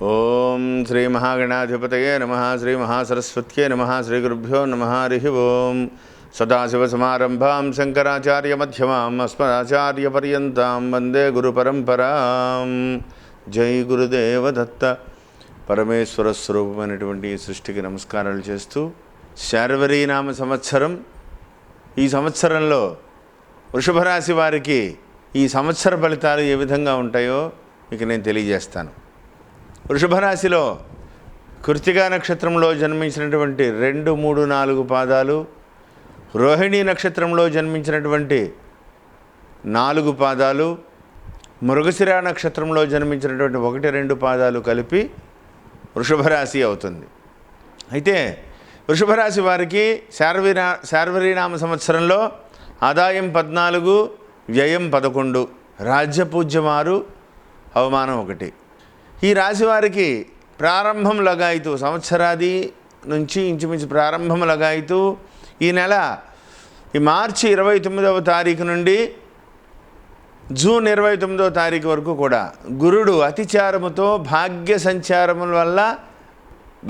ఓం శ్రీ మహాగణాధిపతయే నమః. శ్రీ మహాసరస్వత్యే నమః. శ్రీ గురుభ్యో నమః. హరి ఓం. సదాశివసమారంభాం శంకరాచార్యమధ్యమాం అస్మదాచార్యపర్యంతాం వందే గురుపరంపరాం. జై గురుదేవ దత్త. పరమేశ్వర స్వరూపమైనటువంటి ఈ సృష్టికి నమస్కారాలు చేస్తూ, శార్వరీనామ సంవత్సరం, ఈ సంవత్సరంలో వృషభ రాశి వారికి ఈ సంవత్సర ఫలితాలు ఏ విధంగా ఉంటాయో మీకు నేను తెలియజేస్తాను. వృషభ రాశిలో కృత్తికా నక్షత్రంలో జన్మించినటువంటి 2, 3, 4 పాదాలు, రోహిణీ నక్షత్రంలో జన్మించినటువంటి 4 పాదాలు, మృగశిర నక్షత్రంలో జన్మించినటువంటి 1, 2 పాదాలు కలిపి వృషభ రాశి అవుతుంది. అయితే వృషభ రాశి వారికి శార్వరీనామ సంవత్సరంలో ఆదాయం 14, వ్యయం 11, రాజ్యపూజ్యం 6, అవమానం 1. ఈ రాశి వారికి ప్రారంభం లగాయితూ, సంవత్సరాది నుంచి ఇంచుమించు ప్రారంభం లగాయితూ ఈ నెల మార్చి 29వ తారీఖు నుండి జూన్ 29వ తారీఖు వరకు కూడా గురుడు అతిచారముతో భాగ్య సంచారముల వల్ల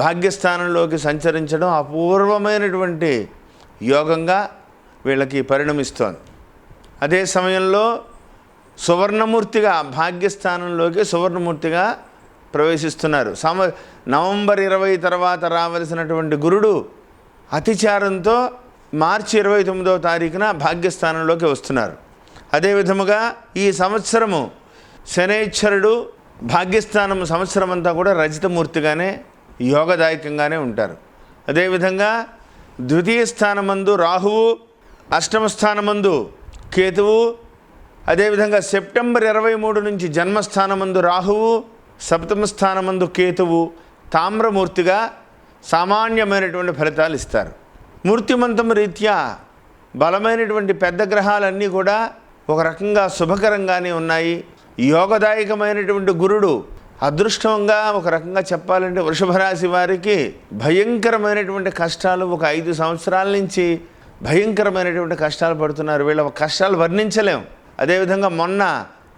భాగ్యస్థానంలోకి సంచరించడం అపూర్వమైనటువంటి యోగంగా వీళ్ళకి పరిణమిస్తోంది. అదే సమయంలో సువర్ణమూర్తిగా భాగ్యస్థానంలోకి సువర్ణమూర్తిగా ప్రవేశిస్తున్నారు. నవంబర్ 20 తర్వాత రావలసినటువంటి గురుడు అతిచారంతో మార్చి 29వ తారీఖున భాగ్యస్థానంలోకి వస్తున్నారు. అదేవిధముగా ఈ సంవత్సరము శనైశ్వరుడు భాగ్యస్థానం సంవత్సరం అంతా కూడా రజితమూర్తిగానే యోగదాయకంగానే ఉంటారు. అదేవిధంగా ద్వితీయ స్థానమందు రాహువు, అష్టమ స్థానమందు కేతువు, అదేవిధంగా సెప్టెంబర్ 23 నుంచి జన్మస్థానమందు రాహువు, సప్తమ స్థానమందు కేతువు తామ్రమూర్తిగా సామాన్యమైనటువంటి ఫలితాలు ఇస్తారు. మూర్తిమంతం రీత్యా బలమైనటువంటి పెద్ద గ్రహాలన్నీ కూడా ఒక రకంగా శుభకరంగానే ఉన్నాయి. యోగదాయకమైనటువంటి గురుడు అదృష్టంగా ఒక రకంగా చెప్పాలంటే వృషభ రాశి వారికి భయంకరమైనటువంటి కష్టాలు ఒక 5 సంవత్సరాల నుంచి భయంకరమైనటువంటి కష్టాలు పడుతున్నారు. వీళ్ళ కష్టాలు వర్ణించలేం. అదేవిధంగా మొన్న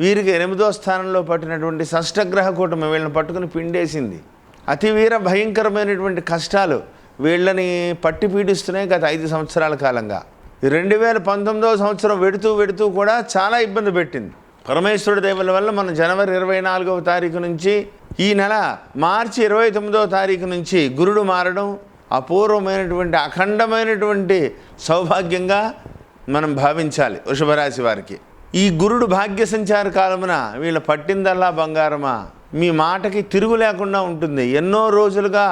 వీరికి 8వ స్థానంలో పట్టినటువంటి షష్టగ్రహ కూటమి వీళ్ళని పట్టుకుని పిండేసింది. అతివీర భయంకరమైనటువంటి కష్టాలు వీళ్ళని పట్టి పీడిస్తున్నాయి గత 5 సంవత్సరాల కాలంగా. 2019వ సంవత్సరం వెడుతూ కూడా చాలా ఇబ్బంది పెట్టింది. పరమేశ్వరుడి దయల వల్ల మనం జనవరి 24వ తారీఖు నుంచి ఈ నెల మార్చి 29వ తారీఖు నుంచి గురుడు మారడం అపూర్వమైనటువంటి అఖండమైనటువంటి సౌభాగ్యంగా మనం భావించాలి వృషభ రాశి వారికి. ఈ గురుడు భాగ్య సంచార కాలమున వీళ్ళ పట్టిందల్లా బంగారమా, మీ మాటకి తిరుగు లేకుండా ఉంటుంది. ఎన్నో రోజులుగా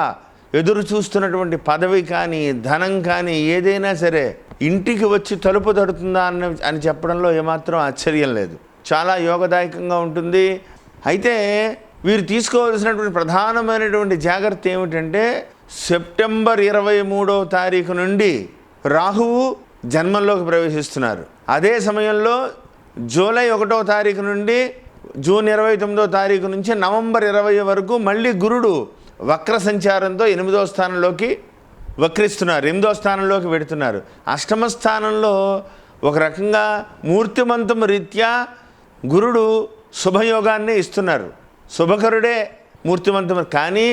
ఎదురు చూస్తున్నటువంటి పదవి కానీ ధనం కానీ ఏదైనా సరే ఇంటికి వచ్చి తలుపు తడుతుందా అని చెప్పడంలో ఏమాత్రం ఆశ్చర్యం లేదు. చాలా యోగదాయకంగా ఉంటుంది. అయితే వీరు తీసుకోవాల్సినటువంటి ప్రధానమైనటువంటి జాగ్రత్త ఏమిటంటే సెప్టెంబర్ 23వ తారీఖు నుండి రాహువు జన్మంలోకి ప్రవేశిస్తున్నారు. అదే సమయంలో జూలై 1వ తారీఖు నుండి జూన్ 29వ తారీఖు నుంచి నవంబర్ 20 వరకు మళ్ళీ గురుడు వక్ర సంచారంతో 8వ స్థానంలోకి వక్రిస్తున్నారు, 8వ స్థానంలోకి వెడుతున్నారు. అష్టమ స్థానంలో ఒక రకంగా మూర్తిమంతము రీత్యా గురుడు శుభయోగాన్ని ఇస్తున్నారు. శుభకరుడే మూర్తిమంతము. కానీ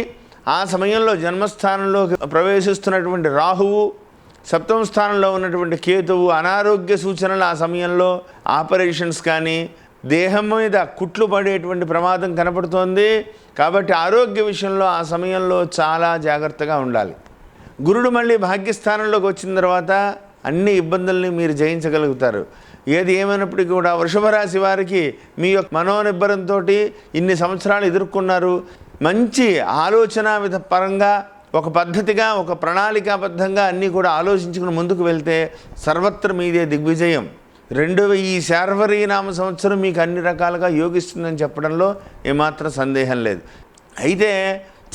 ఆ సమయంలో జన్మస్థానంలోకి ప్రవేశిస్తున్నటువంటి రాహువు, సప్తమ స్థానంలో ఉన్నటువంటి కేతువు అనారోగ్య సూచనలు ఆ సమయంలో ఆపరేషన్స్ కానీ దేహం మీద కుట్లు పడేటువంటి ప్రమాదం కనపడుతోంది. కాబట్టి ఆరోగ్య విషయంలో ఆ సమయంలో చాలా జాగ్రత్తగా ఉండాలి. గురుడు మళ్ళీ భాగ్యస్థానంలోకి వచ్చిన తర్వాత అన్ని ఇబ్బందుల్ని మీరు జయించగలుగుతారు. ఏది ఏమైనప్పటికీ కూడా వృషభ రాశి వారికి మీ యొక్క మనోనిబ్బరంతో ఇన్ని సంవత్సరాలు ఎదుర్కొన్నారు. మంచి ఆలోచన పరంగా ఒక పద్ధతిగా ఒక ప్రణాళికాబద్ధంగా అన్నీ కూడా ఆలోచించుకుని ముందుకు వెళ్తే సర్వత్ర మీదే దిగ్విజయం. ఈ శార్వరీనామ సంవత్సరం మీకు అన్ని రకాలుగా యోగిస్తుందని చెప్పడంలో ఏమాత్రం సందేహం లేదు. అయితే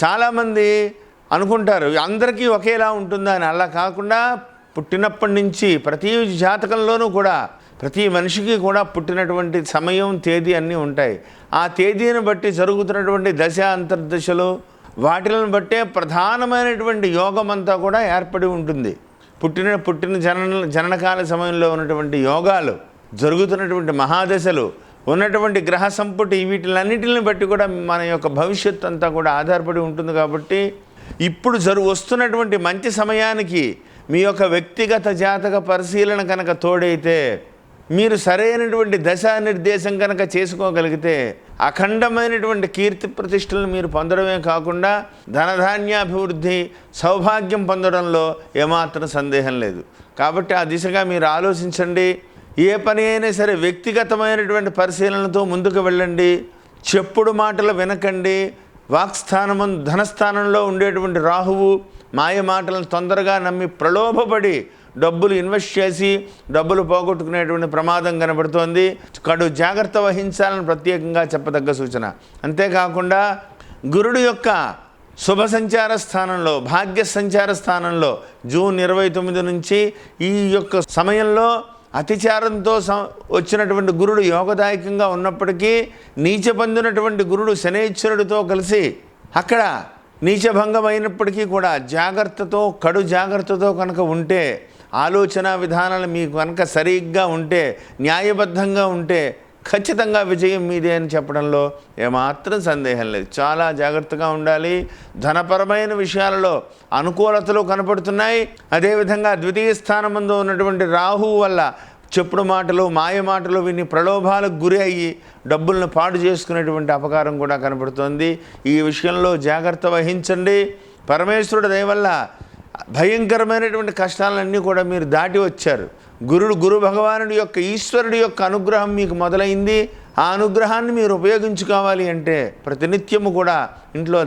చాలామంది అనుకుంటారు అందరికీ ఒకేలా ఉంటుందా అని. అలా కాకుండా పుట్టినప్పటి నుంచి ప్రతి జాతకంలోనూ కూడా ప్రతి మనిషికి కూడా పుట్టినటువంటి సమయం, తేదీ అన్నీ ఉంటాయి. ఆ తేదీని బట్టి జరుగుతున్నటువంటి దశ అంతర్దశలు వాటిలను బట్టే ప్రధానమైనటువంటి యోగం అంతా కూడా ఏర్పడి ఉంటుంది. పుట్టిన జననకాల సమయంలో ఉన్నటువంటి యోగాలు, జరుగుతున్నటువంటి మహాదశలు, ఉన్నటువంటి గ్రహ సంపుటి వీటిలన్నిటిని బట్టి కూడా మన యొక్క భవిష్యత్తు అంతా కూడా ఆధారపడి ఉంటుంది. కాబట్టి ఇప్పుడు వస్తున్నటువంటి మంచి సమయానికి మీ యొక్క వ్యక్తిగత జాతక పరిశీలన కనుక తోడైతే, మీరు సరైనటువంటి దశానిర్దేశం కనుక చేసుకోగలిగితే అఖండమైనటువంటి కీర్తి ప్రతిష్టలను మీరు పొందడమే కాకుండా ధనధాన్యాభివృద్ధి, సౌభాగ్యం పొందడంలో ఏమాత్రం సందేహం లేదు. కాబట్టి ఆ దిశగా మీరు ఆలోచించండి. ఏ పని అయినా సరే వ్యక్తిగతమైనటువంటి పరిశీలనతో ముందుకు వెళ్ళండి. చెప్పుడు మాటలు వినకండి. వాక్స్థానము ధనస్థానంలో ఉండేటువంటి రాహువు మాయ మాటలను తొందరగా నమ్మి ప్రలోభపడి డబ్బులు ఇన్వెస్ట్ చేసి డబ్బులు పోగొట్టుకునేటువంటి ప్రమాదం కనబడుతోంది. కడు జాగ్రత్త వహించాలని ప్రత్యేకంగా చెప్పదగ్గ సూచన. అంతేకాకుండా గురుడు యొక్క శుభ సంచార స్థానంలో, భాగ్య సంచార స్థానంలో జూన్ 29 నుంచి ఈ యొక్క సమయంలో అతిచారంతో వచ్చినటువంటి గురుడు యోగదాయకంగా ఉన్నప్పటికీ నీచ పొందినటువంటి గురుడు శనైశ్వరుడితో కలిసి అక్కడ నీచభంగం అయినప్పటికీ కూడా జాగ్రత్తతో, కడు జాగ్రత్తతో కనుక ఉంటే, ఆలోచన విధానాలు మీకు కనుక సరిగ్గా ఉంటే, న్యాయబద్ధంగా ఉంటే ఖచ్చితంగా విజయం మీదే అని చెప్పడంలో ఏమాత్రం సందేహం లేదు. చాలా జాగ్రత్తగా ఉండాలి. ధనపరమైన విషయాలలో అనుకూలతలు కనపడుతున్నాయి. అదేవిధంగా ద్వితీయ స్థానమందు ఉన్నటువంటి రాహువు వల్ల చెప్పుడు మాటలు, మాయ మాటలు విని ప్రలోభాలకు గురి అయ్యి డబ్బులను పాడు చేసుకునేటువంటి అపకారం కూడా కనపడుతోంది. ఈ విషయంలో జాగ్రత్త వహించండి. పరమేశ్వరుడు దయ వల్ల భయంకరమైనటువంటి కష్టాలన్నీ కూడా మీరు దాటి వచ్చారు. గురు భగవానుడి యొక్క, ఈశ్వరుడి యొక్క అనుగ్రహం మీకు మొదలైంది. ఆ అనుగ్రహాన్ని మీరు ఉపయోగించుకోవాలి అంటే ప్రతినిత్యము కూడా ఇంట్లో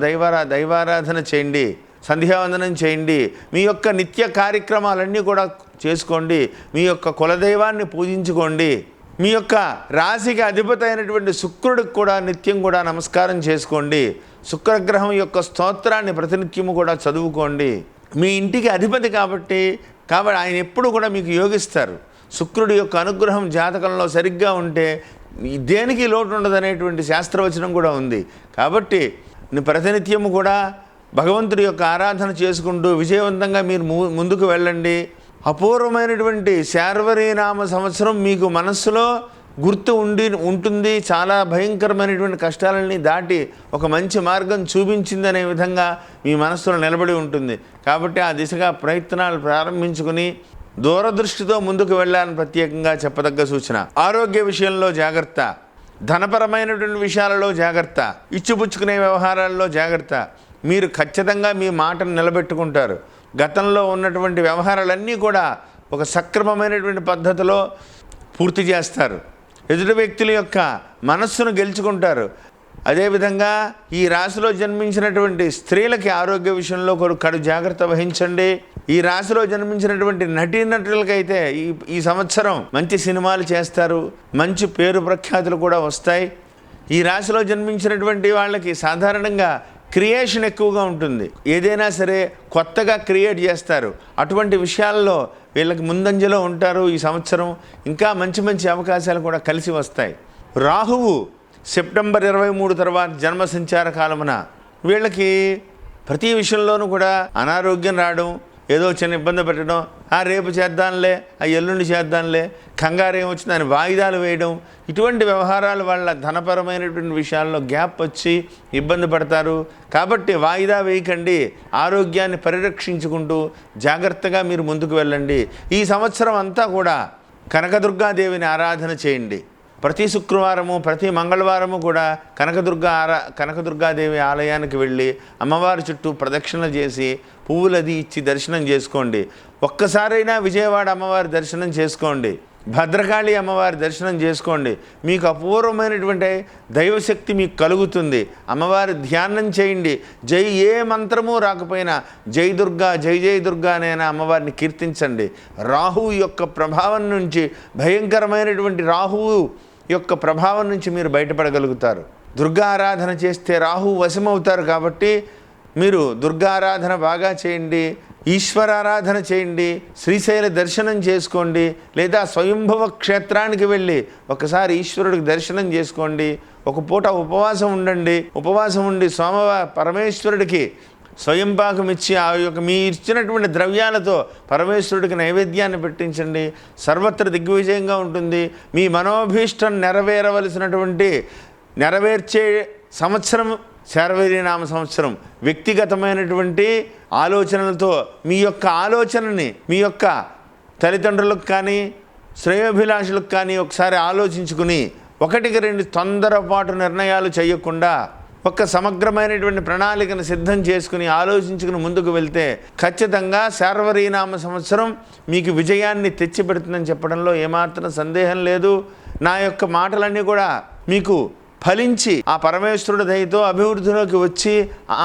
దైవారాధన చేయండి, సంధ్యావందనం చేయండి, మీ యొక్క నిత్య కార్యక్రమాలన్నీ కూడా చేసుకోండి, మీ యొక్క కులదైవాన్ని పూజించుకోండి, మీ యొక్క రాశికి అధిపతి అయినటువంటి శుక్రుడికి కూడా నిత్యం కూడా నమస్కారం చేసుకోండి, శుక్రగ్రహం యొక్క స్తోత్రాన్ని ప్రతినిత్యము కూడా చదువుకోండి. మీ ఇంటికి అధిపతి కాబట్టి ఆయన ఎప్పుడు కూడా మీకు యోగిస్తారు. శుక్రుడి యొక్క అనుగ్రహం జాతకంలో సరిగ్గా ఉంటే దేనికి లోటు ఉండదనేటువంటి శాస్త్రవచనం కూడా ఉంది. కాబట్టి ప్రతినిత్యము కూడా భగవంతుడి యొక్క ఆరాధన చేసుకుంటూ విజయవంతంగా మీరు ముందుకు వెళ్ళండి. అపూర్వమైనటువంటి శార్వరీనామ సంవత్సరం మీకు మనస్సులో గుర్తు ఉంటుంది. చాలా భయంకరమైనటువంటి కష్టాలని దాటి ఒక మంచి మార్గం చూపించిందనే విధంగా మీ మనస్సులో నిలబడి ఉంటుంది. కాబట్టి ఆ దిశగా ప్రయత్నాలు ప్రారంభించుకుని దూరదృష్టితో ముందుకు వెళ్ళాలని ప్రత్యేకంగా చెప్పదగ్గ సూచన. ఆరోగ్య విషయంలో జాగ్రత్త, ధనపరమైనటువంటి విషయాలలో జాగ్రత్త, ఇచ్చిపుచ్చుకునే వ్యవహారాల్లో జాగ్రత్త. మీరు ఖచ్చితంగా మీ మాటను నిలబెట్టుకుంటారు. గతంలో ఉన్నటువంటి వ్యవహారాలన్నీ కూడా ఒక సక్రమమైనటువంటి పద్ధతిలో పూర్తి చేస్తారు. ఎదుటి వ్యక్తుల యొక్క మనస్సును గెలుచుకుంటారు. అదేవిధంగా ఈ రాశిలో జన్మించినటువంటి స్త్రీలకి ఆరోగ్య విషయంలో కడు జాగ్రత్త వహించండి. ఈ రాశిలో జన్మించినటువంటి నటీనటులకైతే ఈ సంవత్సరం మంచి సినిమాలు చేస్తారు, మంచి పేరు ప్రఖ్యాతులు కూడా వస్తాయి. ఈ రాశిలో జన్మించినటువంటి వాళ్ళకి సాధారణంగా క్రియేషన్ ఎక్కువగా ఉంటుంది. ఏదైనా సరే కొత్తగా క్రియేట్ చేస్తారు. అటువంటి విషయాల్లో వీళ్ళకి ముందంజలో ఉంటారు. ఈ సంవత్సరం ఇంకా మంచి మంచి అవకాశాలు కూడా కలిసి వస్తాయి. రాహువు సెప్టెంబర్ 23 తర్వాత జన్మ సంచార కాలమున వీళ్ళకి ప్రతి విషయంలోనూ కూడా అనారోగ్యం రావడం, ఏదో చిన్న ఇబ్బంది పెట్టడం, రేపు చేద్దాంలే, ఎల్లుండి చేద్దాంలే, కంగారు ఏమొచ్చింది అని వాయిదాలు వేయడం, ఇటువంటి వ్యవహారాల వల్ల ధనపరమైనటువంటి విషయాల్లో గ్యాప్ వచ్చి ఇబ్బంది పడతారు. కాబట్టి వాయిదా వేయకండి. ఆరోగ్యాన్ని పరిరక్షించుకుంటూ జాగ్రత్తగా మీరు ముందుకు వెళ్ళండి. ఈ సంవత్సరం అంతా కూడా కనకదుర్గాదేవిని ఆరాధన చేయండి. ప్రతి శుక్రవారము, ప్రతి మంగళవారము కూడా కనకదుర్గాదేవి ఆలయానికి వెళ్ళి అమ్మవారి చుట్టూ ప్రదక్షిణ చేసి పువ్వులది ఇచ్చి దర్శనం చేసుకోండి. ఒక్కసారైనా విజయవాడ అమ్మవారి దర్శనం చేసుకోండి, భద్రకాళి అమ్మవారి దర్శనం చేసుకోండి. మీకు అపూర్వమైనటువంటి దైవశక్తి మీకు కలుగుతుంది. అమ్మవారి ధ్యానం చేయండి. ఏ మంత్రము రాకపోయినా జై దుర్గా, జై జై దుర్గా అనైనా అమ్మవారిని కీర్తించండి. రాహువు యొక్క ప్రభావం నుంచి, భయంకరమైనటువంటి రాహువు యొక్క ప్రభావం నుంచి మీరు బయటపడగలుగుతారు. దుర్గా ఆరాధన చేస్తే రాహువు వశమవుతారు. కాబట్టి మీరు దుర్గా ఆరాధన బాగా చేయండి, ఈశ్వరారాధన చేయండి, శ్రీశైల దర్శనం చేసుకోండి, లేదా స్వయంభవ క్షేత్రానికి వెళ్ళి ఒకసారి ఈశ్వరుడికి దర్శనం చేసుకోండి. ఒక పూట ఉపవాసం ఉండండి. ఉపవాసం ఉండి పరమేశ్వరుడికి స్వయం పాకం ఇచ్చి ఆ యొక్క మీ ఇచ్చినటువంటి ద్రవ్యాలతో పరమేశ్వరుడికి నైవేద్యాన్ని పెట్టించండి. సర్వత్ర దిగ్విజయంగా ఉంటుంది. మీ మనోభీష్టం నెరవేర్చే సంవత్సరం శార్వరీనామ సంవత్సరం. వ్యక్తిగతమైనటువంటి ఆలోచనలతో మీ యొక్క ఆలోచనని మీ యొక్క తల్లిదండ్రులకు కానీ శ్రేయోభిలాషులకు కానీ ఒకసారి ఆలోచించుకుని ఒకటికి రెండు తొందరపాటు నిర్ణయాలు చేయకుండా ఒక సమగ్రమైనటువంటి ప్రణాళికను సిద్ధం చేసుకుని ఆలోచించుకుని ముందుకు వెళ్తే ఖచ్చితంగా శార్వరీనామ సంవత్సరం మీకు విజయాన్ని తెచ్చిపెడుతుందని చెప్పడంలో ఏమాత్రం సందేహం లేదు. నా యొక్క మాటలన్నీ కూడా మీకు ఫలించి ఆ పరమేశ్వరుడు దయతో అభివృద్ధిలోకి వచ్చి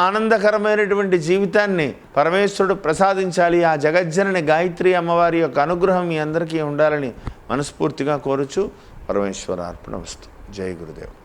ఆనందకరమైనటువంటి జీవితాన్ని పరమేశ్వరుడు ప్రసాదించాలి. ఆ జగజ్జనని గాయత్రి అమ్మవారి యొక్క అనుగ్రహం మీ అందరికీ ఉండాలని మనస్ఫూర్తిగా కోరుచు పరమేశ్వరార్పణమస్తు. జై గురుదేవ్.